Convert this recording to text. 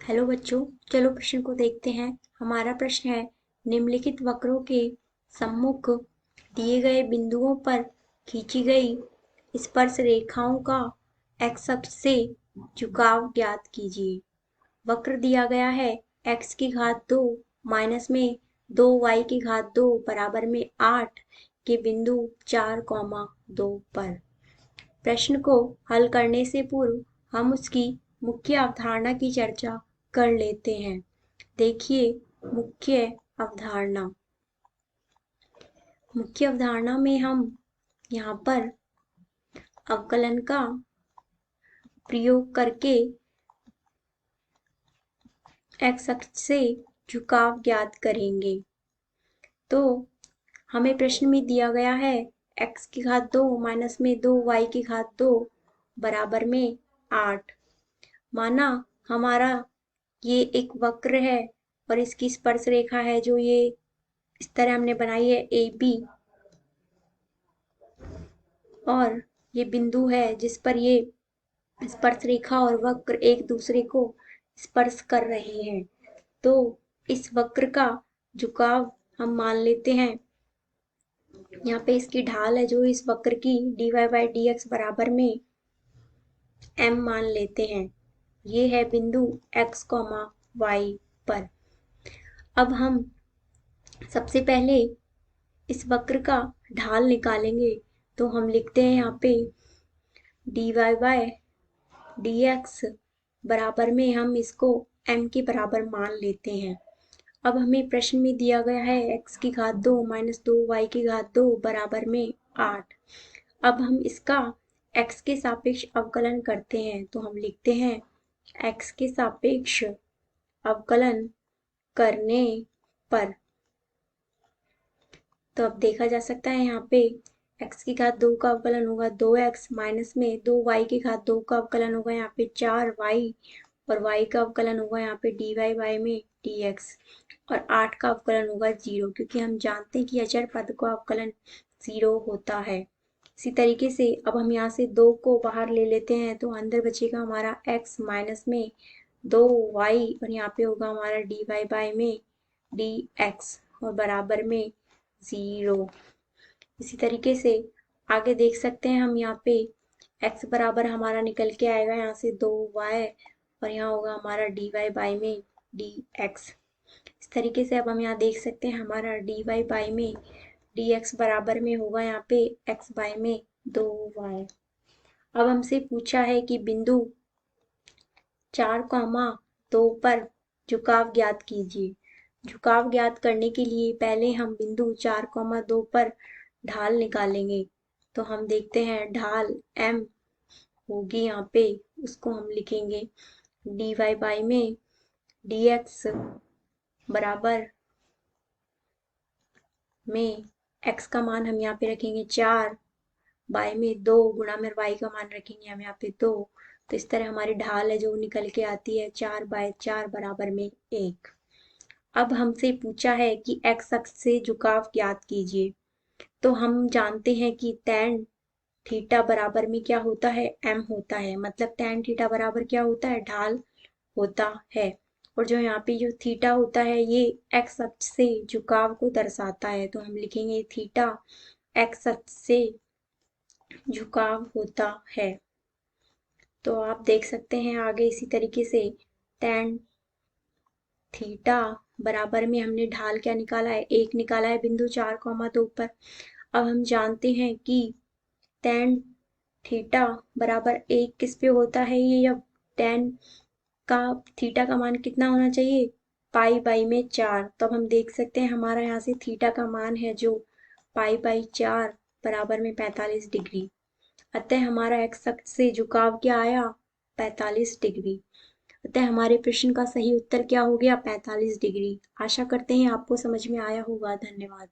Hello बच्चों, चलो प्रश्न को देखते हैं। हमारा प्रश्न है, निम्नलिखित वक्रों के सम्मुख दिए गए बिंदुओं पर खींची गई स्पर्श रेखाओं का एक्स अक्ष से झुकाव ज्ञात कीजिए। वक्र दिया गया है x की घात 2 माइनस में 2y की घात 2 बराबर में 8 के बिंदु 4,2 पर। प्रश्न को हल करने से पूर्व हम उसकी मुख्य अवधारणा की चर्चा कर लेते हैं। देखिए, मुख्य अवधारणा। मुख्य अवधारणा में हम यहाँ पर अवकलन का प्रयोग करके एक्स अक्ष से झुकाव ज्ञात करेंगे। तो हमें प्रश्न में दिया गया है x की घात 2 माइनस में 2y की घात 2 बराबर में 8। माना हमारा ये एक वक्र है और इसकी स्पर्श रेखा है जो ये इस तरह हमने बनाई है AB, और ये बिंदु है जिस पर ये स्पर्श रेखा और वक्र एक दूसरे को स्पर्श कर रहे हैं। तो इस वक्र का झुकाव हम मान लेते हैं। यहाँ पे इसकी ढाल है जो इस वक्र की dy/dx बराबर में m मान लेते हैं। ये है बिंदु x, y पर। अब हम सबसे पहले इस वक्र का ढाल निकालेंगे। तो हम लिखते हैं यहाँ पे dy/dx बराबर में हम इसको m के बराबर मान लेते हैं। अब हमें प्रश्न में दिया गया है x की घात 2 माइनस 2y की घात 2 बराबर में 8। अब हम इसका x के सापेक्ष अवकलन करते हैं। तो हम लिखते हैं x के सापेक्ष अवकलन करने पर। तो अब देखा जा सकता है यहाँ पे x की घात 2 का अवकलन होगा 2x माइनस में 2y की घात 2 का अवकलन होगा यहाँ पे 4y, और y का अवकलन होगा यहाँ पे dy में dx, और 8 का अवकलन होगा 0, क्योंकि हम जानते हैं कि अचर पद का अवकलन 0 होता है। इसी तरीके से अब हम यहाँ से 2 को बाहर ले लेते हैं तो अंदर बचेगा हमारा x माइनस में 2y, और यहाँ पे होगा हमारा dy में dx और बराबर में 0। इसी तरीके से आगे देख सकते हैं हम यहाँ पे x बराबर हमारा निकल के आएगा यहाँ से 2y, और यहाँ होगा हमारा dy में dx। इस तरीके से अब हम यहाँ देख सकते हैं हमारा dy में dx बराबर में होगा यहाँ पे x में 2y। अब हमसे पूछा है कि बिंदु 4,2 पर झुकाव ज्ञात कीजिए। झुकाव ज्ञात करने के लिए पहले हम बिंदु 4,2 पर ढाल निकालेंगे। तो हम देखते हैं ढाल m होगी यहाँ पे, उसको हम लिखेंगे dy में dx बराबर में x का मान हम यहाँ पे रखेंगे 4, y में 2 गुणा में y का मान रखेंगे हम यहाँ पे 2। तो इस तरह हमारी ढाल है जो निकल के आती है 4/4 बराबर में 1। अब हमसे पूछा है कि x अक्ष से झुकाव ज्ञात कीजिए। तो हम जानते हैं कि tan थीटा बराबर में क्या होता है, m होता है। मतलब tan थीटा बराबर क्या होता है, ढाल होता है। और जो यहाँ पे जो थीटा होता है ये x अक्ष से झुकाव को दर्शाता है। तो हम लिखेंगे थीटा x अक्ष से झुकाव होता है। तो आप देख सकते हैं आगे इसी तरीके से tan थीटा बराबर में हमने ढाल क्या निकाला है, 1 निकाला है बिंदु 4,2 पर। अब हम जानते हैं कि tan थीटा बराबर 1 किस पे होता है, ये अब tan का थीटा का मान कितना होना चाहिए, π/4। तो अब हम देख सकते हैं हमारा यहाँ से थीटा का मान है जो π/4 बराबर में 45 डिग्री। अतः हमारा x अक्ष से झुकाव क्या आया, 45 डिग्री। अतः हमारे प्रश्न का सही उत्तर क्या हो गया, 45 डिग्री। आशा करते हैं आपको समझ में आया होगा। धन्यवाद।